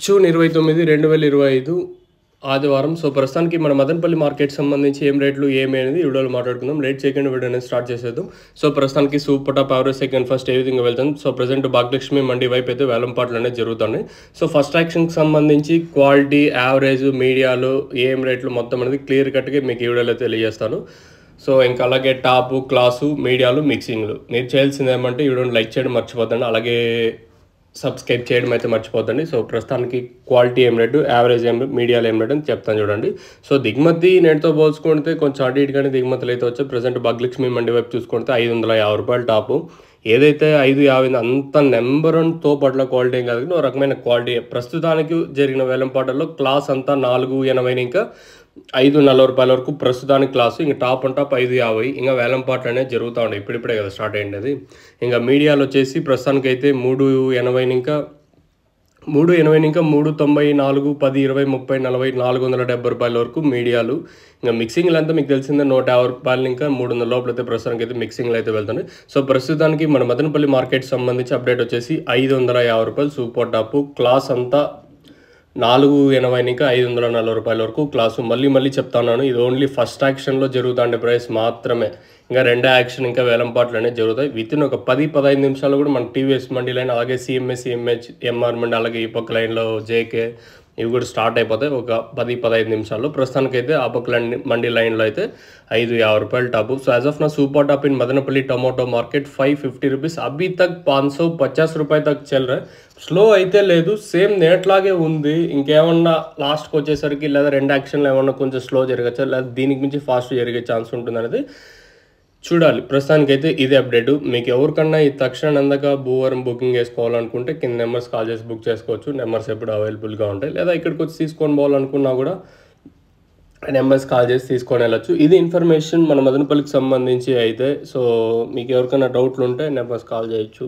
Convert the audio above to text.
June 29, 2025 ఆదివారం. So, ప్రస్తుతానికి మన మదనపల్లి మార్కెట్ సంబంధించి ఏం రేట్లు ఏమి అనేది ఈ వీడియోలో మాట్లాడుకుందాం. లేట్ చేయకుండా వీడియో అనేది స్టార్ట్ చేసేద్దాం. సో, ప్రస్తుతానికి super top, average, second, first ఏ విధంగా వెళ్తుంది. సో, ప్రజెంట్ భాగ్యలక్ష్మి మండి వైపు అయితే వేలంపాట్లు అనేది జరుగుతున్నాయి. సో, ఫస్ట్ యాక్షన్కి సంబంధించి క్వాలిటీ, యావరేజ్, మీడియాలు ఏం రేట్లు మొత్తం అనేది క్లియర్ కట్గా మీకు ఈ వీడియోలో తెలియజేస్తాను. సో, ఇంకా అలాగే టాపు, క్లాసు, మీడియాలు, మిక్సింగ్లు. మీరు చేయాల్సింది ఏమంటే ఈ వీడియోని లైక్ చేయడం మర్చిపోద్దండి. అలాగే సబ్స్క్రైబ్ చేయడం అయితే మర్చిపోద్దండి. సో, ప్రస్తుతానికి క్వాలిటీ ఏం రేటు, యావరేజ్ ఏం రేటు, మీడియాలు ఏం రేటు అని చెప్తాను చూడండి. సో, దిగుమతి నేటితో పోల్చుకుంటే కొంచెం అటు ఇటుగానే దిగుమతులు అయితే వచ్చాయి. ప్రజెంట్ భాగ్యలక్ష్మి మండి వైపు చూసుకుంటే ₹550 టాపు. ఏదైతే 550 అంత నెంబర్ 1 తోపట్ల క్వాలిటీ ఏం కాదు, ఒక రకమైన క్వాలిటీ. ప్రస్తుతానికి జరిగిన వేలంపాటల్లో క్లాస్ అంతా 480 ఇంకా ₹540 వరకు ప్రస్తుతానికి క్లాసు. ఇంకా టాప్ అండ్ టాప్ 550. ఇంకా వేలంపాట్లు అనేది జరుగుతూ ఉంటాయి. ఇప్పుడిప్పుడే కదా స్టార్ట్ అయ్యింది. ఇంకా మీడియాలో వచ్చేసి ప్రస్తుతానికి అయితే 380 ఇంకా 394, 10, 20, 30, 40, ₹470 వరకు మీడియాలు. ఇంకా మిక్సింగ్లు అంతా మీకు తెలిసిందే ₹150 ఇంకా 300 లోపల అయితే ప్రస్తుతానికి అయితే మిక్సింగ్లు అయితే వెళ్తున్నాయి. సో, ప్రస్తుతానికి మన మదనపల్లి మార్కెట్ సంబంధించి అప్డేట్ వచ్చేసి ₹550 సూపర్ టాపు. క్లాస్ అంతా 480 ఇంకా ₹540 వరకు క్లాసు. మళ్ళీ చెప్తాను, ఇది ఓన్లీ ఫస్ట్ యాక్షన్లో జరుగుతుండే ప్రైస్ మాత్రమే. ఇంకా రెండో యాక్షన్ ఇంకా వేలంపాట్లు అనేవి జరుగుతాయి. వితిన్ ఒక 10-15 నిమిషాలు కూడా మన టీవీఎస్ మండి లైన్, అలాగే సిఎంఎస్, సిఎంహెచ్, ఎంఆర్ మండి, అలాగే ఈ పక్క లైన్లో జేకే ఇవి కూడా స్టార్ట్ అయిపోతాయి ఒక 10-15 నిమిషాల్లో. ప్రస్తుతానికైతే ఆ పక్క మండి లైన్లో అయితే ₹550 టాపు. సో, యాజ్ ఆఫ్ నా సూपर top in Madanapalle tomato market ₹550 अभी तक ₹550 तक चल रहा है. స్లో అయితే లేదు, సేమ్ నేట్లాగే ఉంది. ఇంకేమన్నా లాస్ట్కి వచ్చేసరికి లేదా రెండు యాక్షన్లు ఏమన్నా కొంచెం స్లో జరగచ్చా, లేదా దీనికి మించి ఫాస్ట్ జరిగే ఛాన్స్ ఉంటుంది అనేది చూడాలి. ప్రస్తుతానికైతే ఇదే అప్డేటు. మీకు ఎవరికన్నా ఈ తక్షణ అందక భూవరం బుకింగ్ చేసుకోవాలనుకుంటే కింద నెంబర్స్ కాల్ చేసి బుక్ చేసుకోవచ్చు. నెంబర్స్ ఎప్పుడు అవైలబుల్గా ఉంటాయి. లేదా ఇక్కడికి వచ్చి తీసుకొని పోవాలనుకున్నా కూడా నెంబర్స్ కాల్ చేసి తీసుకొని వెళ్ళచ్చు. ఇది ఇన్ఫర్మేషన్ మన మదనపల్లికి సంబంధించి అయితే. సో, మీకు ఎవరికైనా డౌట్లు ఉంటే నెంబర్స్ కాల్ చేయొచ్చు.